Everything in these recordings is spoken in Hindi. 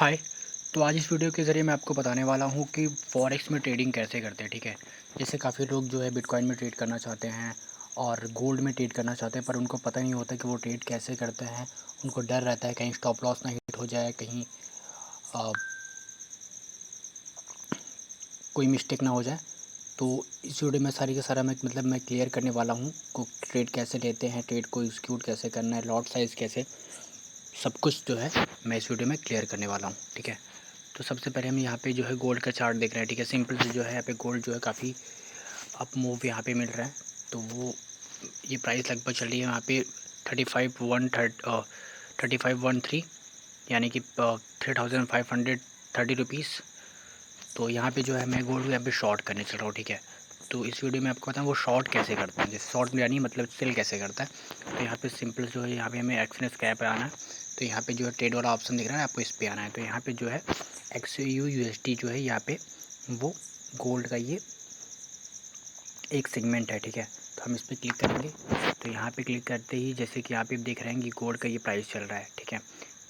हाय। तो आज इस वीडियो के ज़रिए मैं आपको बताने वाला हूँ कि फॉरेक्स में ट्रेडिंग कैसे करते हैं, ठीक है। जैसे काफ़ी लोग जो है बिटकॉइन में ट्रेड करना चाहते हैं और गोल्ड में ट्रेड करना चाहते हैं, पर उनको पता नहीं होता कि वो ट्रेड कैसे करते हैं। उनको डर रहता है कहीं स्टॉप लॉस ना हिट हो जाए, कहीं अ, कोई मिस्टेक ना हो जाए। तो इस वीडियो में सारी का सारा मैं क्लियर करने वाला हूँ को ट्रेड कैसे लेते हैं, ट्रेड को एग्जीक्यूट कैसे करना है, लॉट साइज़ कैसे, सब कुछ जो है मैं इस वीडियो में क्लियर करने वाला हूँ, ठीक है। तो सबसे पहले हम यहाँ पे जो है गोल्ड का चार्ट देख रहे हैं, ठीक है। सिंपल से जो है यहाँ पे गोल्ड जो है काफ़ी अप मूव यहाँ पे मिल रहा है। तो वो ये प्राइस लगभग चल रही है यहाँ पे 3513, यानी कि 3530 रुपीज़। तो यहाँ पे जो है मैं गोल्ड को यहाँ पे शॉर्ट करने चल रहा हूँ, ठीक है। तो इस वीडियो में आपको बताऊँ वो शॉर्ट कैसे करता है, जैसे शॉर्ट यानी मतलब सेल कैसे करता है। तो यहाँ पे सिंपल जो है यहाँ पे हमें एक्सनेस कैप पे आना है। तो यहाँ पे जो है ट्रेड वाला ऑप्शन दिख रहा है, आपको इस पे आना है। तो यहाँ पे जो है XAU USD जो है यहाँ पे वो गोल्ड का ये एक सेगमेंट है, ठीक है। तो हम इस पर क्लिक करेंगे। तो यहाँ पे क्लिक करते ही जैसे कि यहाँ पे देख रहे हैं कि गोल्ड का ये प्राइस चल रहा है, ठीक है।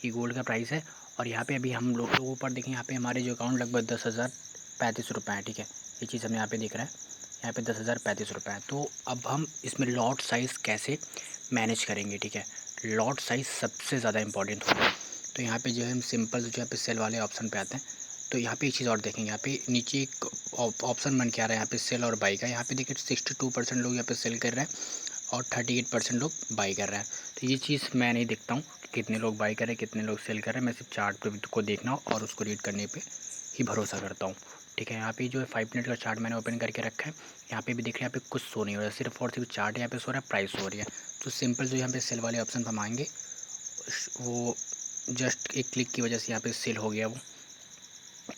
ये गोल्ड का प्राइस है और यहाँ पे अभी हम लोग ऊपर देखें, यहाँ पे हमारे जो अकाउंट लगभग 10,035 रुपये है, ठीक है। ये चीज़ हमें यहाँ पे दिख रहा है, यहाँ पे 10,035 रुपये है। तो अब हम इसमें लॉट साइज़ कैसे मैनेज करेंगे, ठीक है। लॉट साइज़ सबसे ज़्यादा इंपॉर्टेंट होगा। तो यहाँ पे जो है हम सिंपल जो यहाँ पे सेल वाले ऑप्शन पे आते हैं। तो यहाँ पे एक चीज़ और देखेंगे, यहाँ पे नीचे एक ऑप्शन बन के आ रहा है यहाँ पे सेल और बाई का। यहाँ पे देखिए 62% लोग यहाँ पे सेल कर रहे हैं और 38% लोग बाई कर रहे हैं। तो ये चीज़ मैं नहीं देखता हूँ कि कितने लोग बाई कर रहे हैं कितने लोग सेल कर रहे हैं। मैं सिर्फ चार्ट पे को देखना और उसको रीड करने पे ही भरोसा करता हूँ, ठीक है। यहाँ पे जो है 5 मिनट का चार्ट मैंने ओपन करके रखा है। यहाँ पे भी देख रहे हैं, यहाँ पे कुछ शो नहीं हो रहा है, सिर्फ और सिर्फ चार्ट यहाँ पे सो रहा है, प्राइस हो रही है। तो सिंपल जो यहाँ पे सेल वाले ऑप्शन पर हम आएंगे, वो जस्ट एक क्लिक की वजह से यहाँ पे सेल हो गया। वो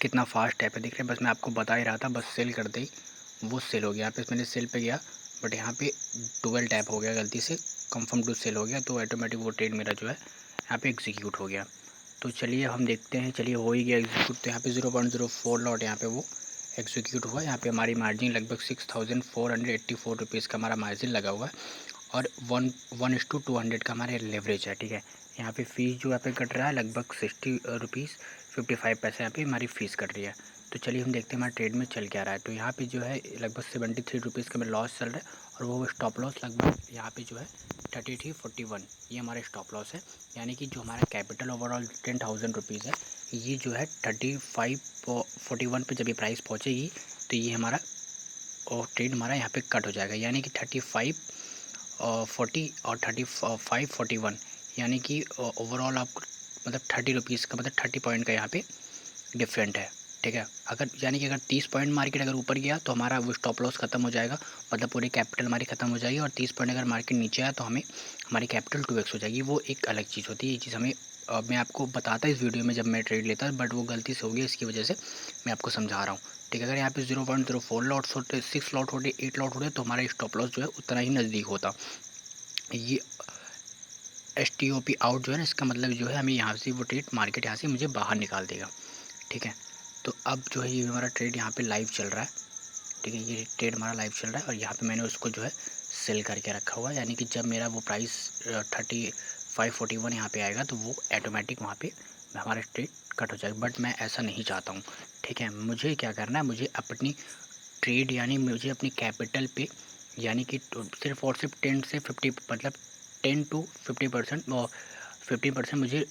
कितना फास्ट टैप है देख रहे हैं, बस मैं आपको बता ही रहा था, बस सेल करते ही वो सेल हो गया। यहाँ पे मैंने सेल पे गया बट यहाँ पे डुअल टैप हो गया गलती से, कंफर्म टू सेल हो गया। तो ऑटोमेटिक वो ट्रेड मेरा जो है यहाँ पे एग्जीक्यूट हो गया। तो चलिए हम देखते हैं, चलिए हो ही गया एग्जीक्यूट। तो यहाँ पे 0.04 लॉट यहाँ पे वो एग्जीक्यूट हुआ। यहाँ पे हमारी मार्जिन लगभग 6,484 रुपीज़ का हमारा मार्जिन लगा हुआ है और 1:200 का हमारे लेवरेज है, ठीक है। यहाँ पे फ़ीस जो यहाँ पे कट रहा है लगभग 60 रुपीज़ 55 पैसे यहाँ पे हमारी फ़ीस कट रही है। तो चलिए हम देखते हैं हमारे ट्रेड में चल क्या रहा है। तो यहाँ पे जो है लगभग 73 रुपीज़ का मेरा लॉस चल रहा है और वो स्टॉप लॉस लगभग यहाँ पे जो है 3341, ये हमारा स्टॉप लॉस है। यानी कि जो हमारा कैपिटल ओवरऑल 10,000 रुपीज़ है, ये जो है 3541 पे जब ये प्राइस पहुँचेगी तो ये हमारा और ट्रेड हमारा यहाँ पे कट हो जाएगा। यानी कि 3540 और 3541, यानी कि ओवरऑल आपको मतलब 30 रुपीज़ का, मतलब 30 पॉइंट का यहाँ पे डिफरेंट है, ठीक है। अगर यानी कि अगर 30 पॉइंट मार्केट अगर ऊपर गया तो हमारा वो स्टॉप लॉस खत्म हो जाएगा, मतलब पूरी कैपिटल हमारी खत्म हो जाएगी। और 30 पॉइंट अगर मार्केट नीचे आया तो हमें हमारी कैपिटल 2x हो जाएगी। वो एक अलग चीज़ होती है। ये चीज़ हमें मैं आपको बताता इस वीडियो में जब मैं ट्रेड लेता, बट वो गलती से हो गई, इसकी वजह से मैं आपको समझा रहा हूँ, ठीक है। अगर यहाँ पे 0.04 लॉट्स होते, 6 लॉट होते, 8 लॉट होते, तो हमारा स्टॉप लॉस जो है उतना ही नज़दीक होता। ये STOP आउट जो है ना, इसका मतलब जो है हमें यहाँ से वो ट्रेड मार्केट यहाँ से मुझे बाहर निकाल देगा, ठीक है। तो अब जो है ये हमारा ट्रेड यहाँ पे लाइव चल रहा है, ठीक है। ये ट्रेड हमारा लाइव चल रहा है और यहाँ पे मैंने उसको जो है सेल करके रखा हुआ है। यानी कि जब मेरा वो प्राइस 3541 यहाँ पे आएगा तो वो ऑटोमेटिक वहाँ पे हमारा ट्रेड कट हो जाएगा। बट मैं ऐसा नहीं चाहता हूँ, ठीक है। मुझे क्या करना है, मुझे अपनी ट्रेड यानी मुझे अपनी कैपिटल पे, यानी कि सिर्फ और सिर्फ 10 से 50, मतलब 10 to 50% और 50% मुझे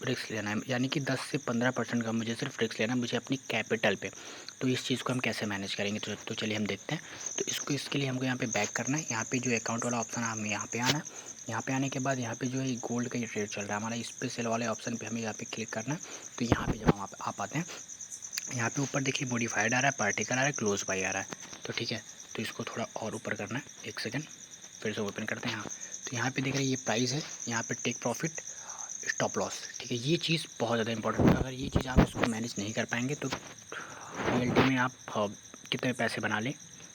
रिस्क लेना है। यानी कि 10 से 15% का मुझे सिर्फ रिस्क लेना है, मुझे अपनी कैपिटल पे। तो इस चीज़ को हम कैसे मैनेज करेंगे, तो चलिए हम देखते हैं। तो इसके लिए हमको यहाँ पे बैक करना है। यहाँ पे जो अकाउंट वाला ऑप्शन है हमें यहाँ पे आना है। यहाँ पे आने के बाद यहाँ पे जो है गोल्ड का ये ट्रेड चल रहा है हमारा, इस पे सेल वाले ऑप्शन पे हमें यहाँ पे क्लिक करना है। तो यहाँ पे जब हम आ पाते हैं, यहाँ पे ऊपर देखिए मॉडिफाइड आ रहा है, पार्टिकल आ रहा है, क्लोज बाई आ रहा है, तो ठीक है। तो इसको थोड़ा और ऊपर करना है, एक सेकंड, फिर से ओपन करते हैं। यहाँ तो यहाँ पे देख रहे हैं ये प्राइस है, यहाँ पे टेक प्रॉफिट, स्टॉप लॉस, ठीक है। ये चीज़ बहुत ज़्यादा इंपॉर्टेंट है। अगर ये चीज़ आप इसको मैनेज नहीं कर पाएंगे तो रियलिटी में आप कितने पैसे बना लें,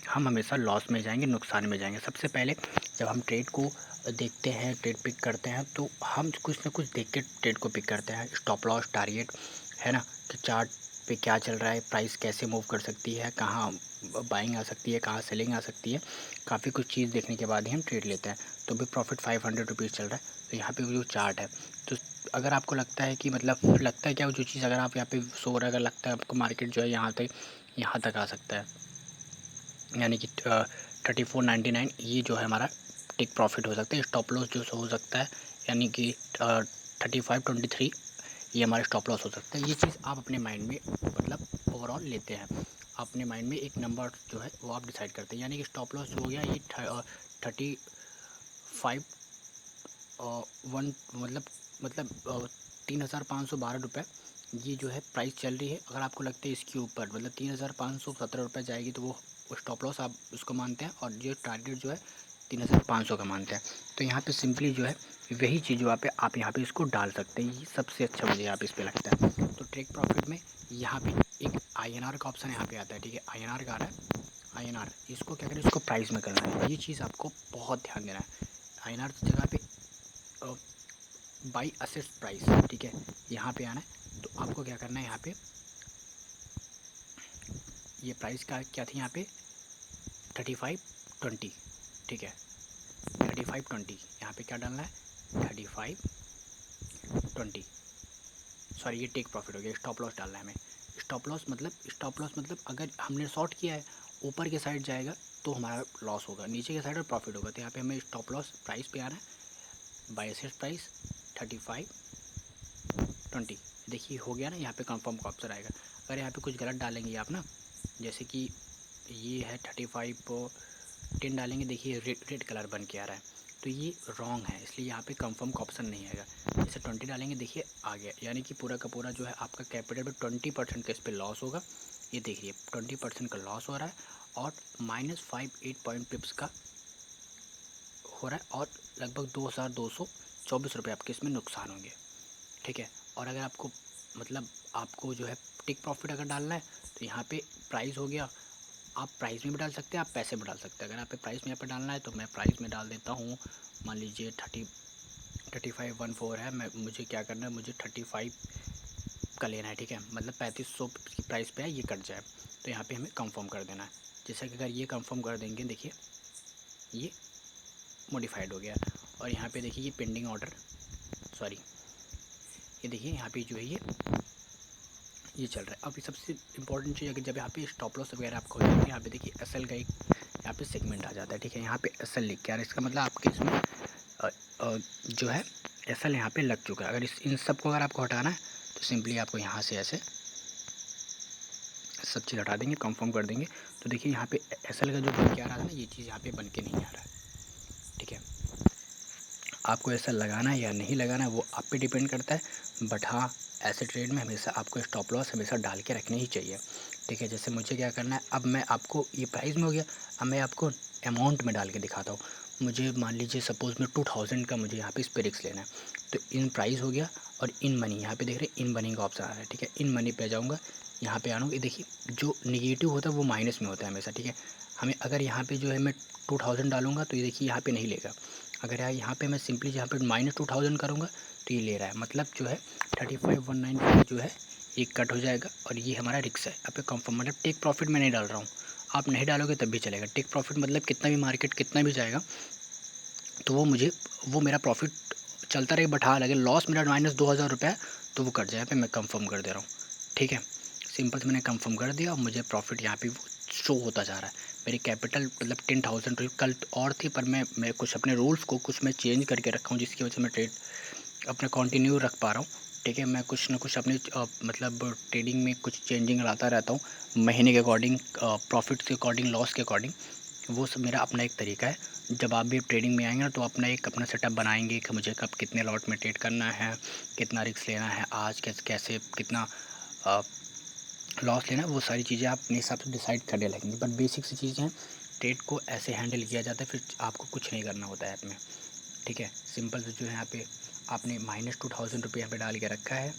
हम हमेशा लॉस में जाएंगे, नुकसान में जाएंगे। सबसे पहले जब हम ट्रेड को देखते हैं, ट्रेड पिक करते हैं, तो हम कुछ ना कुछ देख के ट्रेड को पिक करते हैं। स्टॉप लॉस, टारगेट, है ना, कि चार्ट पे क्या चल रहा है, प्राइस कैसे मूव कर सकती है, कहाँ बाइंग आ सकती है, कहाँ सेलिंग आ सकती है, काफ़ी कुछ चीज़ देखने के बाद ही हम ट्रेड लेते हैं। तो भी प्रॉफिट 500 रुपीज़ चल रहा है। तो यहाँ पे जो चार्ट है, तो अगर आपको लगता है कि मतलब लगता है क्या, वो जो चीज़ अगर आप यहाँ पे शो हो रहा है, अगर लगता है आपको मार्केट जो है यहाँ तक आ सकता है, यानी कि 34.99 ये जो है हमारा टेक प्रॉफिट हो सकता है। स्टॉप लॉस जो हो सकता है यानी कि 35.23 ये हमारा स्टॉप लॉस हो सकता है। ये चीज़ आप अपने माइंड में मतलब ओवरऑल लेते हैं, अपने माइंड में एक नंबर जो है वो आप डिसाइड करते हैं। यानी कि स्टॉप लॉस जो हो गया ये 35 वन मतलब 3,512 रुपये ये जो है प्राइस चल रही है। अगर आपको लगता है इसके ऊपर मतलब 3,517 रुपये जाएगी तो वो स्टॉप लॉस आप उसको मानते हैं, और जो टारगेट जो है 3,500 का मानते हैं। तो यहाँ पे सिंपली जो है वही चीज़ आप यहाँ पे इसको डाल सकते हैं। ये सबसे अच्छा मुझे यहाँ पे इस पर लगता है। तो ट्रेक प्रॉफिट में यहाँ पे एक INR का ऑप्शन यहाँ पे आता है, ठीक है, INR का आ रहा है। INR इसको क्या करें, इसको प्राइस में करना है। ये चीज़ आपको बहुत ध्यान देना है। INR जगह पे बाई असेट प्राइस, ठीक है, यहाँ पे आना है। तो आपको क्या करना है, यहाँ पे ये प्राइस का क्या थी यहाँ पे 35.20, ठीक है, 35.20 यहाँ पे क्या डालना है 35.20, सॉरी ये टेक प्रॉफिट हो गया। स्टॉप लॉस डालना है हमें। स्टॉप लॉस मतलब अगर हमने शॉर्ट किया है ऊपर के साइड जाएगा तो हमारा लॉस होगा, नीचे के साइड में प्रॉफिट होगा। तो यहाँ पे हमें स्टॉप लॉस प्राइस पे आना है, बाय एसेट प्राइस 35.20, देखिए हो गया ना। यहाँ पे कंफर्म का ऑप्शन आएगा। अगर यहाँ पे कुछ गलत डालेंगे आप ना, जैसे कि ये है 35.10 डालेंगे, देखिए रेड कलर बन के आ रहा है, तो ये रॉन्ग है, इसलिए यहाँ पे कंफर्म का ऑप्शन नहीं आएगा। जैसे 20 डालेंगे, देखिए आ गया, यानी कि पूरा का पूरा जो है आपका कैपिटल में 20% का इस पर लॉस होगा। ये देखिए 20% का लॉस हो रहा है, और -58 पॉइंट पिप्स का हो रहा है, और लगभग 2,224 रुपये आपके इसमें नुकसान होंगे, ठीक है। और अगर आपको मतलब आपको जो है टेक प्रॉफिट अगर डालना है तो यहाँ पे प्राइस हो गया, आप प्राइस में भी डाल सकते हैं, आप पैसे में डाल सकते हैं। अगर आप पे प्राइस में यहाँ पे डालना है तो मैं प्राइस में डाल देता हूँ। मान लीजिए 3514 है, मुझे क्या करना है, मुझे 35 का लेना है, ठीक है, मतलब 3500 की प्राइस पे है, ये कट जाए। तो यहाँ पे हमें कंफर्म कर देना है। जैसे कि अगर ये कंफर्म कर देंगे, देखिए ये मॉडिफाइड हो गया। और यहाँ पे देखिए ये पेंडिंग ऑर्डर, सॉरी ये देखिए यहाँ पे जो है ये चल रहा है। अब सबसे इंपॉर्टेंट चीज़, अगर जब यहाँ पे स्टॉप लॉस वगैरह आपको हो जाएंगे, यहाँ पे देखिए एसएल का एक यहाँ पे सेगमेंट आ जाता है, ठीक है, यहाँ पे एसएल लिख के आ रहा है। इसका मतलब आपके इसमें जो है एसएल यहाँ पे लग चुका है। अगर इन सब को अगर आपको हटाना है तो सिंपली आपको यहाँ से ऐसे सब चीज़ हटा देंगे, कंफर्म कर देंगे। तो देखिए यहाँ पे एसएल का जो बन के आ रहा था ना, ये चीज़ यहाँ पे बन के नहीं आ रहा है, ठीक है। आपको ऐसा लगाना है या नहीं लगाना है वो आप पे डिपेंड करता है, बट हाँ ऐसे ट्रेड में हमेशा आपको स्टॉप लॉस हमेशा डाल के रखने ही चाहिए, ठीक है। जैसे मुझे क्या करना है, अब मैं आपको ये प्राइस में हो गया, अब मैं आपको अमाउंट में डाल के दिखाता हूँ। मुझे मान लीजिए सपोज़ में 2000 का मुझे यहाँ पे इस पे रिस्क लेना है, तो इन प्राइस हो गया, और इन मनी यहाँ पे देख रहे हैं, इन मनी का ऑप्शन आ रहा है, ठीक है। इन मनी पे जाऊँगा, यहाँ पे आऊँगा, देखिए जो निगेटिव होता है वो माइनस में होता है हमेशा, ठीक है। हमें अगर यहाँ पे जो है मैं 2000 डालूंगा तो ये देखिए यहाँ पे नहीं लेगा। अगर यहाँ पे मैं सिंपली यहाँ पे -2000 करूँगा तो ये ले रहा है, मतलब जो है 3519 जो है ये कट हो जाएगा, और ये हमारा रिस्क है। अब कंफर्म मतलब टेक प्रॉफिट में नहीं डाल रहा हूँ, आप नहीं डालोगे तब भी चलेगा। टेक प्रॉफिट मतलब कितना भी मार्केट कितना भी जाएगा तो वो मेरा प्रॉफिट चलता रहे, बट हाँ लगे लॉस मेरा -2000 रुपये तो वो कट जाए। यहाँ पे मैं कंफर्म कर दे रहा हूँ, ठीक है। सिंपल से मैंने कंफर्म कर दिया, और मुझे प्रॉफिट यहाँ पे वो शो होता जा रहा है। मेरी कैपिटल मतलब 10,000 रुपये कल और थी, पर मैं कुछ अपने रूल्स को कुछ मैं चेंज करके रखा हूँ, जिसकी वजह से मैं ट्रेड अपना कंटिन्यू रख पा रहा हूँ, ठीक है। मैं कुछ ना कुछ अपनी मतलब ट्रेडिंग में कुछ चेंजिंग लाता रहता हूँ, महीने के अकॉर्डिंग, प्रॉफिट के अकॉर्डिंग, लॉस के अकॉर्डिंग। वो सब मेरा अपना एक तरीका है। जब आप भी ट्रेडिंग में आएंगे ना तो अपना सेटअप बनाएंगे कि मुझे कब कितने लॉट में ट्रेड करना है, कितना रिस्क लेना है, आज कैसे कितना लॉस लेना है, वो सारी चीज़ें आप अपने हिसाब से डिसाइड करने लगेंगे। बट बेसिक सी चीज़ें हैं, ट्रेड को ऐसे हैंडल किया जाता है, फिर आपको कुछ नहीं करना होता है ऐप में, ठीक है। सिंपल से जो है यहाँ पे आपने -2000 रुपये यहाँ पे डाल के रखा है,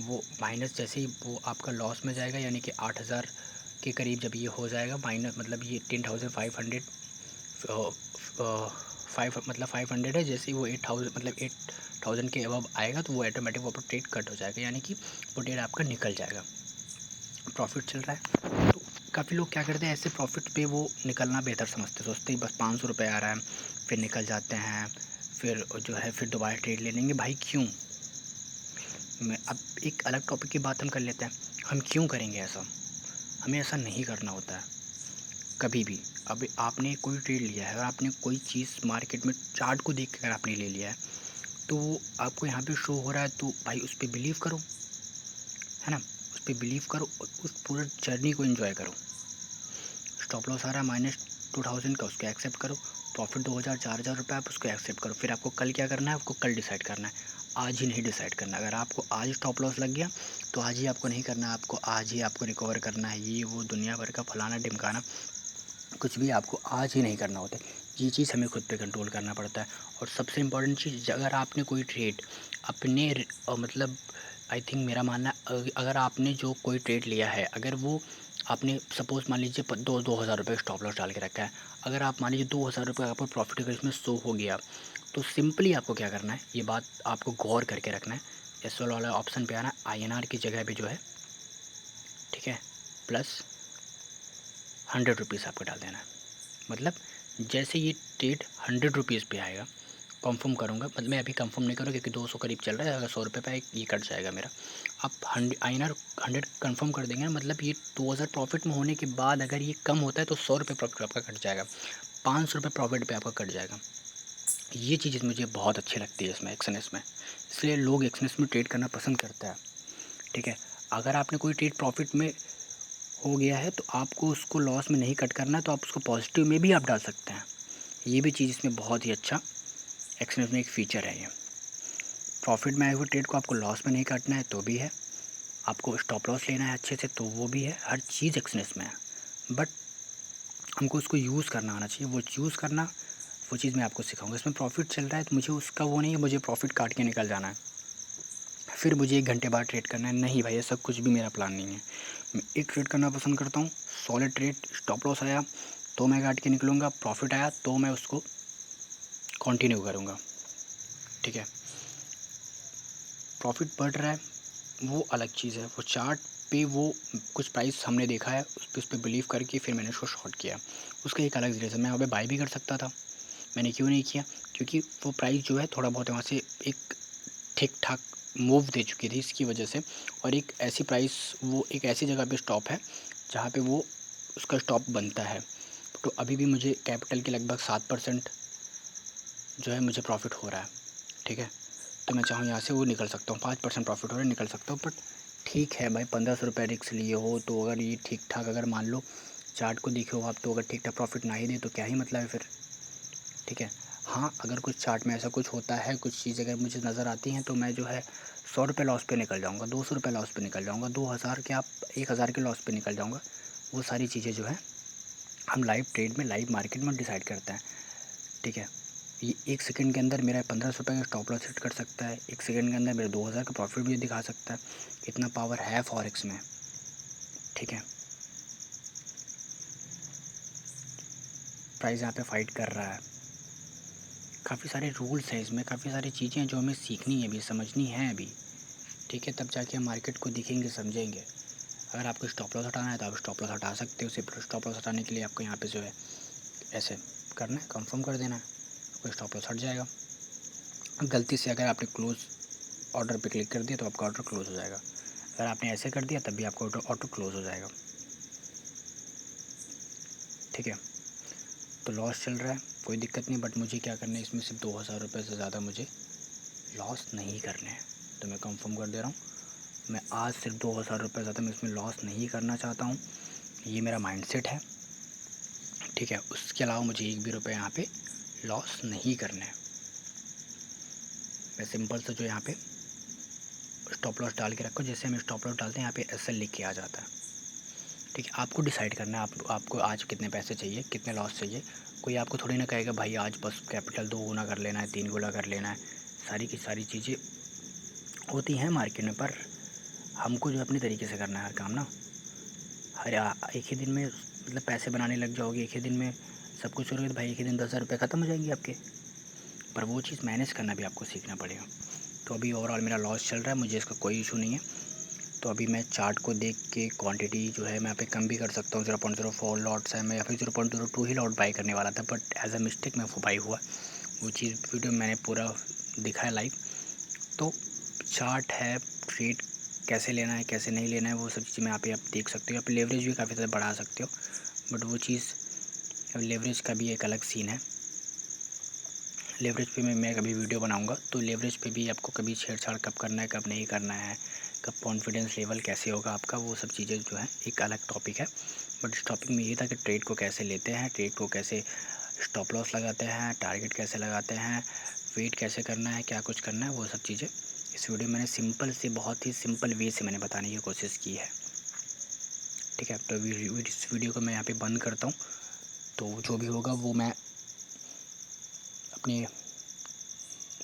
वो माइनस जैसे ही वो आपका लॉस में जाएगा, यानी कि 8000 के करीब जब ये हो जाएगा माइनस, मतलब ये 10,500 मतलब 500 है, जैसे ही वो 8000 मतलब 8000 के अबव आएगा तो वो ऑटोमेटिक वो ट्रेड कट हो जाएगा, यानी कि वो ट्रेड आपका निकल जाएगा। प्रॉफिट चल रहा है तो काफ़ी लोग क्या करते हैं, ऐसे प्रॉफिट पे वो निकलना बेहतर समझते, सोचते हैं बस 500 रुपये आ रहा है, फिर निकल जाते हैं, फिर जो है फिर दोबारा ट्रेड ले लेंगे। भाई क्यों? मैं अब एक अलग टॉपिक की बात हम कर लेते हैं, हम क्यों करेंगे ऐसा? हमें ऐसा नहीं करना होता है कभी भी। अब आपने कोई ट्रेड लिया है और आपने कोई चीज़ मार्केट में चार्ट को देख कर आपने ले लिया है, तो वो आपको यहाँ पे शो हो रहा है, तो भाई उस पर बिलीव करो, है ना? उस पर बिलीव करो और उस पूरा जर्नी को एंजॉय करो। स्टॉप लॉस आ रहा है -2000 का, उसको एक्सेप्ट करो। प्रॉफिट 2000 4000 रुपये, आप उसको एक्सेप्ट करो। फिर आपको कल क्या करना है? आपको कल डिसाइड करना है, आज ही नहीं डिसाइड करना। अगर आपको आज स्टॉप लॉस लग गया तो आज ही आपको नहीं करना, आपको आज ही आपको रिकवर करना है। ये वो दुनिया भर का फलाना ढिमकाना कुछ भी आपको आज ही नहीं करना होता है। ये चीज़ हमें खुद पे कंट्रोल करना पड़ता है। और सबसे इम्पोर्टेंट चीज़, अगर आपने कोई ट्रेड अपने मतलब आई थिंक मेरा मानना अगर आपने जो कोई ट्रेड लिया है, अगर वो आपने सपोज़ मान लीजिए 2,000 रुपये स्टॉप लॉस डाल के रखा है, अगर आप मान लीजिए 2,000 रुपये आपको प्रॉफिट अगर इसमें शो हो गया, तो सिंपली आपको क्या करना है, ये बात आपको गौर करके रखना है। एस वाला ऑप्शन पे आना है, INR की जगह पे जो है, ठीक है, प्लस 100 रुपीज़ आपको डाल देना है। मतलब जैसे ये ट्रेड 100 रुपीज़ पे आएगा, कंफर्म करूँगा, मतलब मैं अभी कंफर्म नहीं करूँगा क्योंकि 200 करीब चल रहा है, अगर 100 रुपये पे ये कट जाएगा मेरा। आप INR 100 कंफर्म कर देंगे ना, मतलब ये 2000 प्रॉफिट में होने के बाद अगर ये कम होता है तो 100 रुपये प्रॉफिट आपका कट जाएगा, 500 रुपये प्रॉफिट पे आपका कट जाएगा। ये चीज़ मुझे बहुत अच्छी लगती है इसमें, एक्सएनएस में, इसलिए लोग एक्सएनएस में ट्रेड करना पसंद करता है। ठीक है, अगर आपने कोई ट्रेड प्रॉफिट में हो गया है तो आपको उसको लॉस में नहीं कट करना है, तो आप उसको पॉजिटिव में भी आप डाल सकते हैं। ये भी चीज़ इसमें बहुत ही अच्छा एक्सएनएस में एक फ़ीचर है। ये प्रॉफिट में आए हुए ट्रेड को आपको लॉस में नहीं काटना है तो भी है, आपको स्टॉप लॉस लेना है अच्छे से तो वो भी है, हर चीज़ एक्सएनएस में है। बट हमको उसको यूज़ करना आना चाहिए, वो यूज़ करना, वो चीज़ मैं आपको सिखाऊंगा। इसमें प्रॉफिट चल रहा है तो मुझे उसका वो नहीं है मुझे प्रॉफिट काट के निकल जाना है, फिर मुझे 1 घंटे बाद ट्रेड करना है, नहीं भाई ऐसा कुछ भी मेरा प्लान नहीं है। मैं एक ट्रेड करना पसंद करता हूँ, सॉलिड ट्रेड। स्टॉप लॉस आया तो मैं काट के निकलूँगा, प्रॉफिट आया तो मैं उसको कंटिन्यू करूँगा। ठीक है, प्रॉफिट बढ़ रहा है वो अलग चीज़ है, वो चार्ट पे वो कुछ प्राइस हमने देखा है, उस पे बिलीव करके फिर मैंने उसको शॉर्ट किया, उसका एक अलग रीज़न। मैं वहाँ पे बाय भी कर सकता था, मैंने क्यों नहीं किया? क्योंकि वो प्राइस जो है थोड़ा बहुत वहाँ से एक ठीक ठाक मूव दे चुकी थी इसकी वजह से, और एक ऐसी प्राइस, वो एक ऐसी जगह पे स्टॉप है जहाँ पे वो उसका स्टॉप बनता है। तो अभी भी मुझे कैपिटल के लगभग 7% जो है मुझे प्रॉफिट हो रहा है। ठीक है, तो मैं चाहूँ यहाँ से वो निकल सकता हूँ, 5% प्रॉफिट हो रहा है, निकल सकता हूँ। बट ठीक है भाई, 1500 रुपये रिस्क लिए हो तो अगर ये ठीक ठाक, अगर मान लो चार्ट को देखे हो आप, तो अगर ठीक ठाक प्रॉफिट ना ही दे तो क्या ही मतलब है फिर। ठीक है, हाँ अगर कुछ चार्ट में ऐसा कुछ होता है, कुछ चीज़ अगर मुझे नज़र आती हैं तो मैं जो है 100 रुपये लॉस पे निकल जाऊँगा, 200 रुपये लॉस पे निकल जाऊँगा, 2000 के आप 1000 के लॉस पे निकल जाऊँगा। वो सारी चीज़ें जो है हम लाइव ट्रेड में, लाइव मार्केट में डिसाइड करते हैं। ठीक है, ये 1 सेकंड के अंदर मेरा 1500 रुपये का स्टॉप लॉस सेट कर सकता है, 1 सेकंड के अंदर मेरे 2000 का प्रॉफिट भी दिखा सकता है। इतना पावर है फॉरेक्स में। ठीक है, प्राइस यहाँ पे फाइट कर रहा है, काफ़ी सारे रूल्स हैं इसमें, काफ़ी सारी चीज़ें हैं जो हमें सीखनी है अभी, समझनी है अभी। ठीक है, तब जाके हम मार्केट को देखेंगे, समझेंगे। अगर आपको स्टॉप लॉस हटाना है तो आप स्टॉप लॉस हटा सकते हो। सिर्फ स्टॉप लॉस हटाने के लिए आपको यहाँ पे जो है ऐसे करना है, कंफर्म कर देना है, आपको स्टॉप लॉस हट जाएगा। गलती से अगर आपने क्लोज़ ऑर्डर पे क्लिक कर दिया तो आपका ऑर्डर क्लोज़ हो जाएगा, अगर आपने ऐसे कर दिया तब भी आपका ऑटो क्लोज़ हो जाएगा। ठीक है, तो लॉस चल रहा है कोई दिक्कत नहीं, बट मुझे क्या करना है, इसमें सिर्फ 2000 रुपये से ज़्यादा मुझे लॉस नहीं करने हैं। तो मैं कंफर्म कर दे रहा हूँ, मैं आज सिर्फ 2000 रुपये ज़्यादा मैं इसमें लॉस नहीं करना चाहता हूँ, ये मेरा माइंडसेट है। ठीक है, उसके अलावा मुझे एक भी रुपये यहाँ पे लॉस नहीं करना है। मैं सिंपल सा जो यहाँ पे स्टॉप लॉस डाल के रखो, जैसे हम स्टॉप लॉस डालते हैं यहाँ पे SL लिख के आ जाता है। ठीक है, आपको डिसाइड करना है आपको आज कितने पैसे चाहिए, कितने लॉस चाहिए। कोई आपको थोड़ी ना कहेगा भाई आज बस कैपिटल 2 गुना कर लेना है, 3 गुना कर लेना है। सारी की सारी चीज़ें होती हैं मार्केट में, पर हमको जो अपने तरीके से करना है हर काम ना। एक ही दिन में मतलब पैसे बनाने लग जाओगे, एक ही दिन में सब कुछ करोगे तो भाई एक ही दिन 10,000 रुपये ख़त्म हो जाएंगे आपके। पर वो चीज़ मैनेज करना भी आपको सीखना पड़ेगा। तो अभी ओवरऑल मेरा लॉस चल रहा है, मुझे इसका कोई इशू नहीं है। तो अभी मैं चार्ट को देख के क्वांटिटी जो है मैं यहाँ पे कम भी कर सकता हूँ, 0.04 लॉट्स है, मैं या फिर 0.02 ही लॉट बाई करने वाला था, बट एज अ मिस्टेक मैं वो बाई हुआ, वो चीज़ वीडियो मैंने पूरा दिखा है लाइव। तो चार्ट है, ट्रेड कैसे लेना है कैसे नहीं लेना है वो सब चीज़ें आप देख सकते हो। आप लेवरेज भी काफ़ी ज़्यादा बढ़ा सकते हो, बट वो चीज़ लेवरेज का भी एक अलग सीन है। लेवरेज पे मैं कभी वीडियो बनाऊंगा, तो लेवरेज पे भी आपको कभी छेड़छाड़ कब करना है कब नहीं करना है, कब कॉन्फिडेंस लेवल कैसे होगा आपका, वो सब चीज़ें जो है एक अलग टॉपिक है। बट इस टॉपिक में ये था कि ट्रेड को कैसे लेते हैं, ट्रेड को कैसे स्टॉप लॉस लगाते हैं, टारगेट कैसे लगाते हैं, वेट कैसे करना है, क्या कुछ करना है, वो सब चीज़ें इस वीडियो में मैंने सिंपल से, बहुत ही सिंपल वे से मैंने बताने की कोशिश की है। ठीक है, तो इस वीडियो को मैं यहाँ पे बंद करता हूँ। तो जो भी होगा वो मैं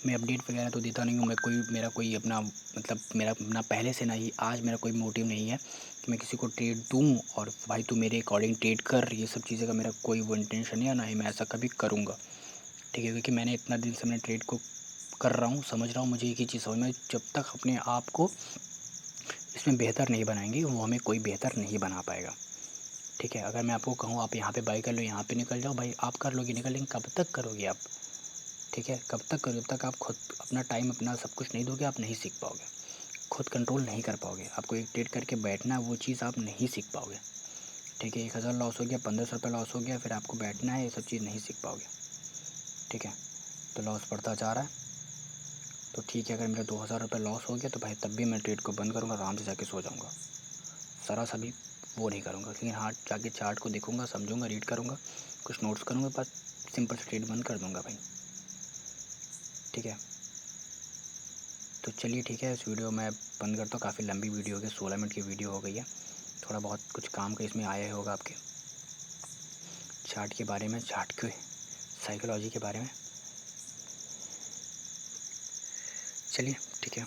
अपडेट वगैरह तो देता नहीं हूँ। मेरा कोई अपना मतलब मेरा अपना पहले से नहीं आज मेरा कोई मोटिव नहीं है कि मैं किसी को ट्रेड दूँ और भाई तू मेरे अकॉर्डिंग ट्रेड कर, ये सब चीज़ें का मेरा कोई वो इंटेंशन नहीं है, ना ही मैं ऐसा कभी करूँगा। ठीक है, क्योंकि मैंने इतना दिन से मैं ट्रेड को कर रहा हूँ, समझ रहा हूँ, मुझे एक ही चीज़ समझ में, जब तक अपने आप को इसमें बेहतर नहीं बनाएंगे वो हमें कोई बेहतर नहीं बना पाएगा। ठीक है, अगर मैं आपको कहूँ आप यहाँ पे बाई कर लो, यहाँ पे निकल जाओ, भाई आप कर लोगे निकल, लेकिन कब तक करोगे आप? ठीक है, कब तक करोगे? जब तक आप खुद अपना टाइम अपना सब कुछ नहीं दोगे आप नहीं सीख पाओगे, खुद कंट्रोल नहीं कर पाओगे। आपको एक ट्रेड करके बैठना है, वो चीज़ आप नहीं सीख पाओगे। ठीक है, 1000 लॉस हो गया, 1500 रुपये लॉस हो गया, फिर आपको बैठना है, ये सब चीज़ नहीं सीख पाओगे। ठीक है, तो लॉस बढ़ता जा रहा है, तो ठीक है, अगर मेरा 2000 रुपये लॉस हो गया तो भाई तब भी मैं ट्रेड को बंद करूँगा, आराम से जाके सो जाऊँगा, सारा सभी वो नहीं करूँगा। लेकिन हाँ, जाके चार्ट को देखूँगा, समझूँगा, रीड करूँगा, कुछ नोट्स करूँगा, बस सिंपल से ट्रेड बंद कर दूँगा भाई। ठीक है, तो चलिए ठीक है, इस वीडियो मैं बंद करता हूँ। काफ़ी लंबी वीडियो हो गई, 16 मिनट की वीडियो हो गई है। थोड़ा बहुत कुछ काम का इसमें आया होगा आपके, चार्ट के बारे में, चार्ट के साइकोलॉजी के बारे में। चलिए ठीक है।